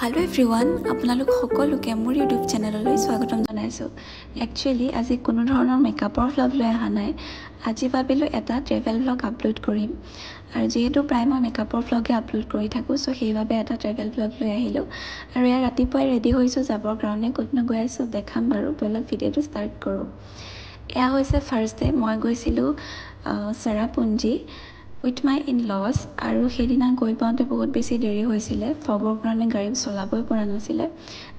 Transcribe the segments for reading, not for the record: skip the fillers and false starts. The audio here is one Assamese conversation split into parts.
Hello everyone, আপোনালোক সকলোকে মোৰ ইউটিউব চেনেললৈ স্বাগতম জনাইছোঁ। একচুৱেলি আজি কোনো ধৰণৰ মেকআপৰ ভ্লগ লৈ অহা নাই। আজি ভাবিলোঁ এটা ট্ৰেভেল ভ্লগ আপলোড কৰিম। আৰু যিহেতু প্ৰায় মই মেকআপৰ ভ্লগে আপলোড কৰি থাকোঁ, চ' সেইবাবে এটা ট্ৰেভেল ভ্লগ লৈ আহিলোঁ। আৰু ইয়াৰ ৰাতিপুৱাই ৰেডি হৈছোঁ যাবৰ কাৰণে, ক'তনো গৈ আছোঁ দেখাম বাৰু। ব'লক ভিডিঅ'টো ষ্টাৰ্ট কৰোঁ। এয়া হৈছে ফাৰ্ষ্ট ডে। মই গৈছিলোঁ Cherrapunji with my in laws, আৰু সেইদিনা গৈ পাওঁতে বহুত বেছি দেৰি হৈছিলে। ফগৰ কাৰণে গাড়ী চলাবই পৰা নাছিলে,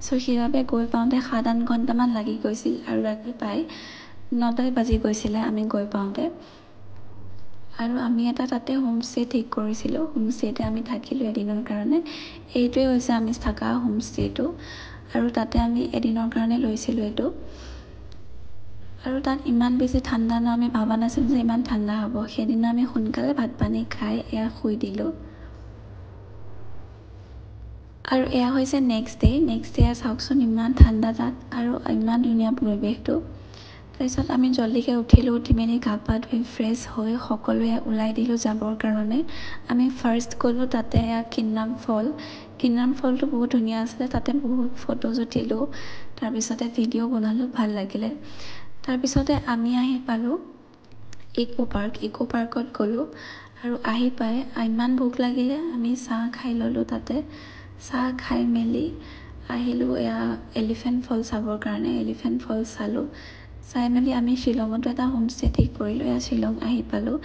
চ' সেইবাবে গৈ পাওঁতে 7-8 ঘণ্টামান লাগি গৈছিল। আৰু ৰাতি প্ৰায় 9 বাজি গৈছিলে আমি গৈ পাওঁতে। আৰু আমি এটা তাতে হোমষ্টে ঠিক কৰিছিলোঁ। হোমষ্টেতে আমি থাকিলোঁ এদিনৰ কাৰণে। এইটোৱে হৈছে আমি থকা হোমষ্টেটো, আৰু তাতে আমি এদিনৰ কাৰণে লৈছিলোঁ এইটো। আৰু তাত ইমান বেছি ঠাণ্ডা ন, আমি ভাবা নাছিলোঁ যে ইমান ঠাণ্ডা হ'ব। সেইদিনা আমি সোনকালে ভাত পানী খাই এয়া শুই দিলোঁ। আৰু এয়া হৈছে নেক্সট ডে চাওকচোন, ইমান ঠাণ্ডা তাত আৰু ইমান ধুনীয়া পৰিৱেশটো। তাৰপিছত আমি জল্দিকৈ উঠি মেলি গা পা ধুই ফ্ৰেছ হৈ সকলোৱে ওলাই দিলোঁ যাবৰ কাৰণে। আমি ফাৰ্ষ্ট গ'লোঁ তাতে এয়া কিন্নাম ফলটো বহুত ধুনীয়া আছিলে। তাতে বহুত ফটোজ উঠিলোঁ, তাৰপিছতে ভিডিঅ' বনালোঁ, ভাল লাগিলে। তাৰপিছতে আমি আহি পালোঁ ইকো পাৰ্কত গ'লোঁ। আৰু আহি পাই ইমান ভোক লাগিলে, আমি চাহ খাই ল'লোঁ তাতে। চাহ খাই মেলি আহিলোঁ এয়া এলিফেণ্ট ফল চাবৰ কাৰণে। এলিফেণ্ট ফল চাই মেলি আমি শ্বিলঙতো এটা হোমষ্টে ঠিক কৰিলোঁ। এয়া শ্বিলং আহি পালোঁ।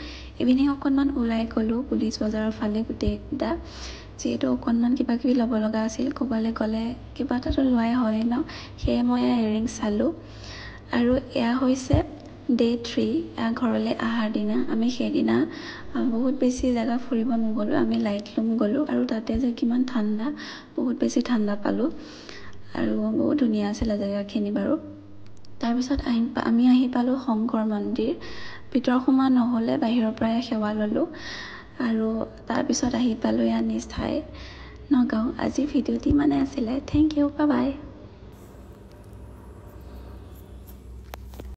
ইভিনিং অকণমান ওলাই গ'লোঁ পুলিচ বজাৰৰ ফালে গোটেইকেইটা, যিহেতু অকণমান কিবা কিবি ল'ব লগা আছিল। ক'ৰবালৈ গ'লে কিবা এটাতো লোৱাই হয় ন, সেয়ে মই এয়া ইয়েৰিংছ চালোঁ। আৰু এয়া হৈছে ডে 3, এয়া ঘৰলৈ অহাৰ দিনা। আমি সেইদিনা বহুত বেছি জেগা ফুৰিব নগ'লোঁ, আমি লাইটলুম গ'লোঁ। আৰু তাতে যে কিমান ঠাণ্ডা, বহুত বেছি ঠাণ্ডা পালোঁ, আৰু বহুত ধুনীয়া আছিলে জেগাখিনি বাৰু। তাৰপিছত আমি আহি পালোঁ শংকৰ মন্দিৰ। ভিতৰত সোমোৱা নহ'লে, বাহিৰৰ পৰাই সেৱা ল'লোঁ। আৰু তাৰপিছত আহি পালোঁ এয়া নিজ ঠাই নগাঁও। আজি ভিডিঅ'টি ইমানে আছিলে। Thank you, bye by.